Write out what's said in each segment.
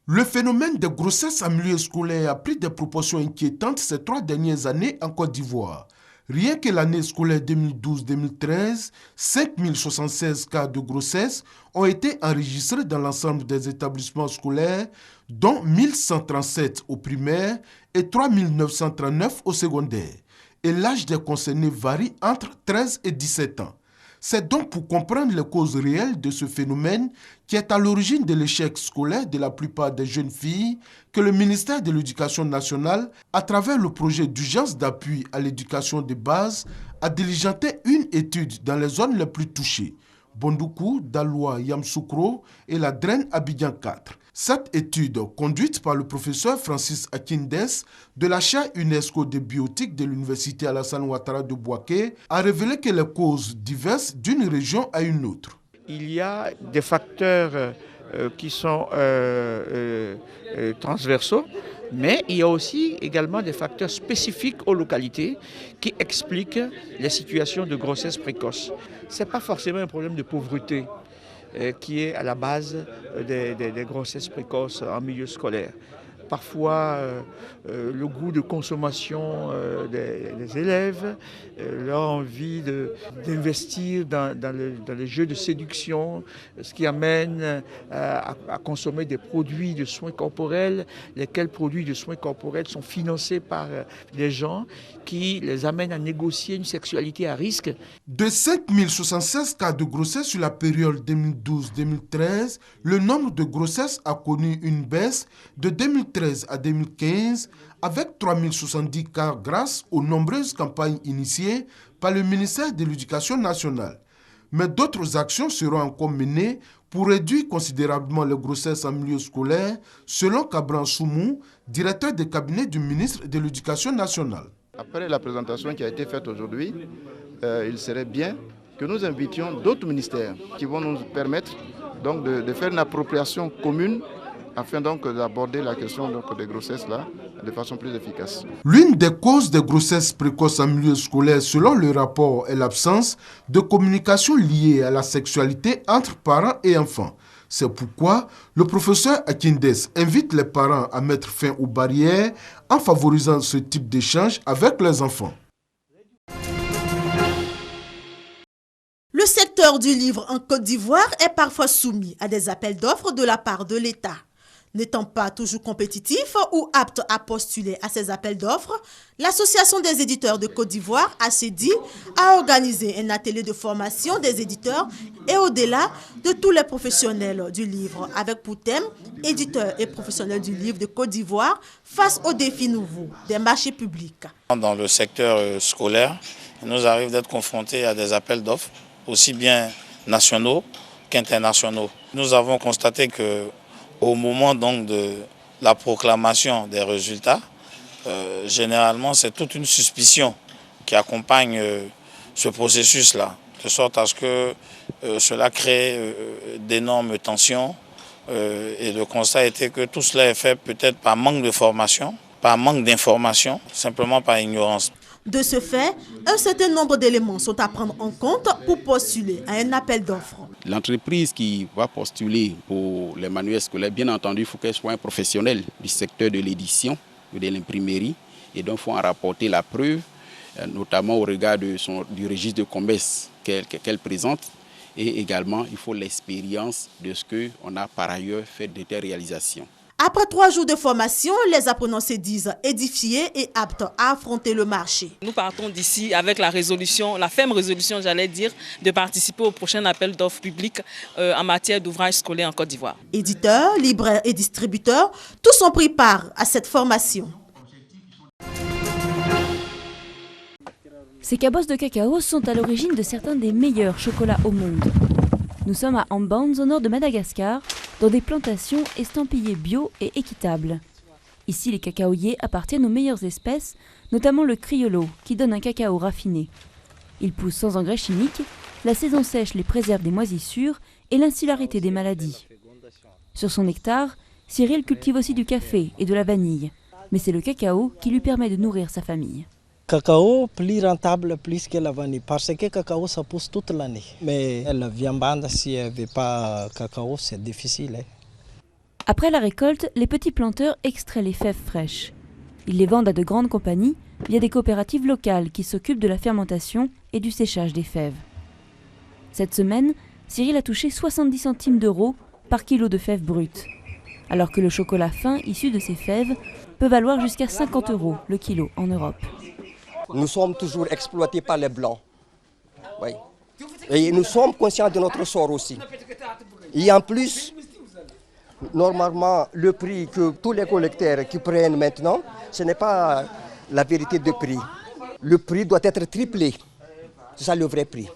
Le phénomène de grossesse en milieu scolaire a pris des proportions inquiétantes ces 3 dernières années en Côte d'Ivoire. Rien que l'année scolaire 2012-2013, 5076 cas de grossesse ont été enregistrés dans l'ensemble des établissements scolaires, dont 1137 au primaire et 3939 au secondaire. Et l'âge des concernés varie entre 13 et 17 ans. C'est donc pour comprendre les causes réelles de ce phénomène qui est à l'origine de l'échec scolaire de la plupart des jeunes filles que le ministère de l'Éducation nationale, à travers le projet d'urgence d'appui à l'éducation de base, a diligenté une étude dans les zones les plus touchées. Bondoukou, Daloa, Yamsoukro et la Draine Abidjan 4. Cette étude, conduite par le professeur Francis Akindes de la chaire UNESCO de biotique de l'Université Alassane Ouattara de Bouaké, a révélé que les causes diverses d'une région à une autre. Il y a des facteurs qui sont transversaux, mais il y a aussi également des facteurs spécifiques aux localités qui expliquent les situations de grossesse précoce. Ce n'est pas forcément un problème de pauvreté qui est à la base des grossesses précoces en milieu scolaire. Parfois, le goût de consommation des élèves, leur envie d'investir dans les jeux de séduction, ce qui amène à consommer des produits de soins corporels, lesquels produits de soins corporels sont financés par des gens qui les amènent à négocier une sexualité à risque. De 5076 cas de grossesse sur la période 2012-2013, le nombre de grossesses a connu une baisse de 2013 à 2015 avec 3070 cas grâce aux nombreuses campagnes initiées par le ministère de l'Éducation nationale. Mais d'autres actions seront encore menées pour réduire considérablement les grossesses en milieu scolaire, selon Cabran Soumou, directeur de cabinet du ministre de l'Éducation nationale. Après la présentation qui a été faite aujourd'hui, il serait bien que nous invitions d'autres ministères qui vont nous permettre donc, de faire une appropriation commune afin donc d'aborder la question donc, des grossesses là de façon plus efficace. L'une des causes des grossesses précoces en milieu scolaire, selon le rapport, est l'absence de communication liée à la sexualité entre parents et enfants. C'est pourquoi le professeur Akindes invite les parents à mettre fin aux barrières en favorisant ce type d'échange avec les enfants. Le secteur du livre en Côte d'Ivoire est parfois soumis à des appels d'offres de la part de l'État. N'étant pas toujours compétitif ou apte à postuler à ces appels d'offres, l'Association des éditeurs de Côte d'Ivoire, ACEDI, a organisé un atelier de formation des éditeurs et au-delà de tous les professionnels du livre, avec pour thème « Éditeurs et professionnels du livre de Côte d'Ivoire face aux défis nouveaux des marchés publics ». Dans le secteur scolaire, il nous arrive d'être confrontés à des appels d'offres, aussi bien nationaux qu'internationaux. Nous avons constaté que au moment donc de la proclamation des résultats, généralement c'est toute une suspicion qui accompagne ce processus-là, de sorte à ce que cela crée d'énormes tensions. Et le constat était que tout cela est fait peut-être par manque de formation, par manque d'information, simplement par ignorance. De ce fait, un certain nombre d'éléments sont à prendre en compte pour postuler à un appel d'offres. L'entreprise qui va postuler pour les manuels scolaires, bien entendu, il faut qu'elle soit un professionnel du secteur de l'édition ou de l'imprimerie. Et donc, il faut en rapporter la preuve, notamment au regard du registre de commerce qu'elle présente. Et également, il faut l'expérience de ce qu'on a par ailleurs fait de telles réalisations. Après 3 jours de formation, les apprenants se disent édifiés et aptes à affronter le marché. Nous partons d'ici avec la ferme résolution, j'allais dire, de participer au prochain appel d'offres publiques en matière d'ouvrages scolaires en Côte d'Ivoire. Éditeurs, libraires et distributeurs, tous ont pris part à cette formation. Ces cabosses de cacao sont à l'origine de certains des meilleurs chocolats au monde. Nous sommes à Ambans, au nord de Madagascar, dans des plantations estampillées bio et équitables. Ici, les cacaoyers appartiennent aux meilleures espèces, notamment le criollo, qui donne un cacao raffiné. Ils poussent sans engrais chimiques, la saison sèche les préserve des moisissures et l'insularité des maladies. Sur son hectare, Cyril cultive aussi du café et de la vanille, mais c'est le cacao qui lui permet de nourrir sa famille. Cacao plus rentable plus que la vanille parce que le cacao ça pousse toute l'année. Mais la viande, si elle ne veut pas cacao, c'est difficile. Après la récolte, les petits planteurs extraient les fèves fraîches. Ils les vendent à de grandes compagnies via des coopératives locales qui s'occupent de la fermentation et du séchage des fèves. Cette semaine, Cyril a touché 70 centimes d'euros par kilo de fèves brutes, alors que le chocolat fin issu de ces fèves peut valoir jusqu'à 50 euros le kilo en Europe. Nous sommes toujours exploités par les Blancs. Oui. Et nous sommes conscients de notre sort aussi. Et en plus, normalement, le prix que tous les collecteurs qui prennent maintenant, ce n'est pas la vérité de prix. Le prix doit être triplé. C'est ça le vrai prix.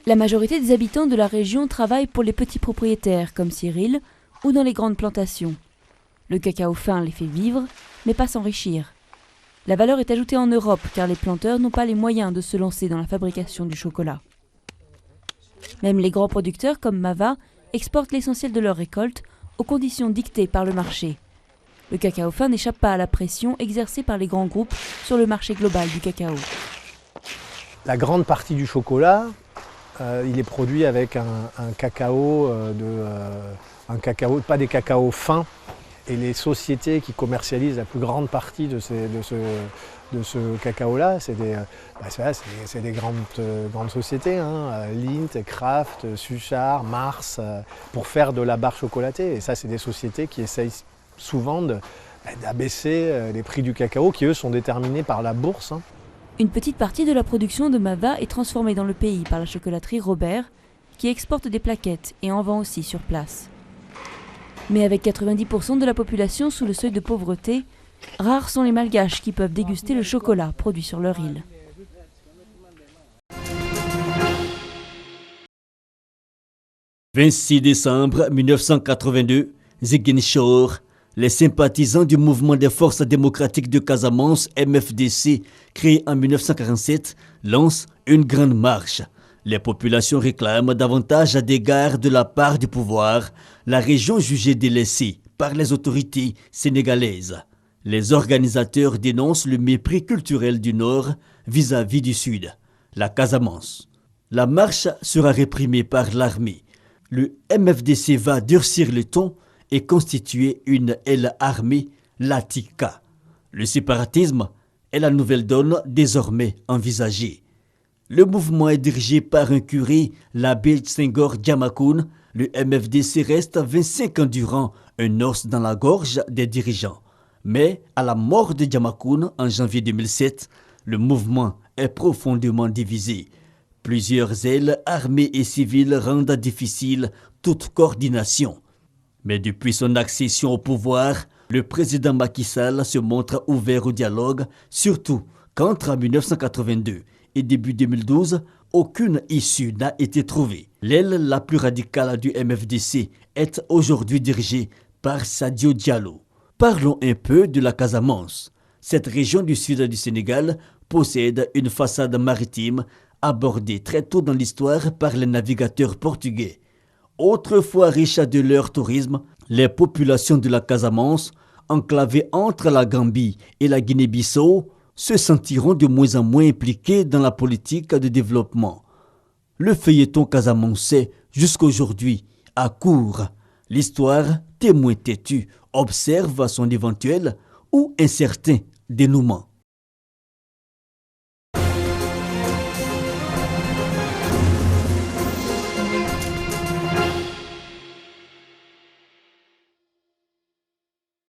La majorité des habitants de la région travaillent pour les petits propriétaires comme Cyril ou dans les grandes plantations. Le cacao fin les fait vivre, mais pas s'enrichir. La valeur est ajoutée en Europe car les planteurs n'ont pas les moyens de se lancer dans la fabrication du chocolat. Même les grands producteurs comme Mava exportent l'essentiel de leur récolte aux conditions dictées par le marché. Le cacao fin n'échappe pas à la pression exercée par les grands groupes sur le marché global du cacao. La grande partie du chocolat, il est produit avec un cacao, pas des cacaos fins. Et les sociétés qui commercialisent la plus grande partie de ce cacao-là, c'est des grandes sociétés, hein, Lindt, Kraft, Suchard, Mars, pour faire de la barre chocolatée. Et ça, c'est des sociétés qui essayent souvent d'abaisser les prix du cacao, qui eux sont déterminés par la bourse. Hein. Une petite partie de la production de Mava est transformée dans le pays par la chocolaterie Robert, qui exporte des plaquettes et en vend aussi sur place. Mais avec 90% de la population sous le seuil de pauvreté, rares sont les Malgaches qui peuvent déguster le chocolat produit sur leur île. « 26 décembre 1982, Ziguinchor, les sympathisants du mouvement des forces démocratiques de Casamance, MFDC, créé en 1947, lancent une grande marche. Les populations réclament davantage d'égards de la part du pouvoir, la région jugée délaissée par les autorités sénégalaises. Les organisateurs dénoncent le mépris culturel du Nord vis-à-vis du Sud, la Casamance. La marche sera réprimée par l'armée. Le MFDC va durcir le ton et constituer une aile armée, l'Atika. Le séparatisme est la nouvelle donne désormais envisagée. Le mouvement est dirigé par un curé, l'abbé Senghor Djamakoun. Le MFDC reste 25 ans durant un os dans la gorge des dirigeants. Mais à la mort de Djamakoun en janvier 2007, le mouvement est profondément divisé. Plusieurs ailes armées et civiles rendent difficile toute coordination. Mais depuis son accession au pouvoir, le président Macky Sall se montre ouvert au dialogue, surtout qu'entre 1982 et début 2012, aucune issue n'a été trouvée. L'aile la plus radicale du MFDC est aujourd'hui dirigée par Sadio Diallo. Parlons un peu de la Casamance. Cette région du sud du Sénégal possède une façade maritime abordée très tôt dans l'histoire par les navigateurs portugais. Autrefois riche de leur tourisme, les populations de la Casamance, enclavées entre la Gambie et la Guinée-Bissau, se sentiront de moins en moins impliqués dans la politique de développement. Le feuilleton casamançais, jusqu'aujourd'hui, à court. L'histoire, témoin têtu, observe son éventuel ou incertain dénouement.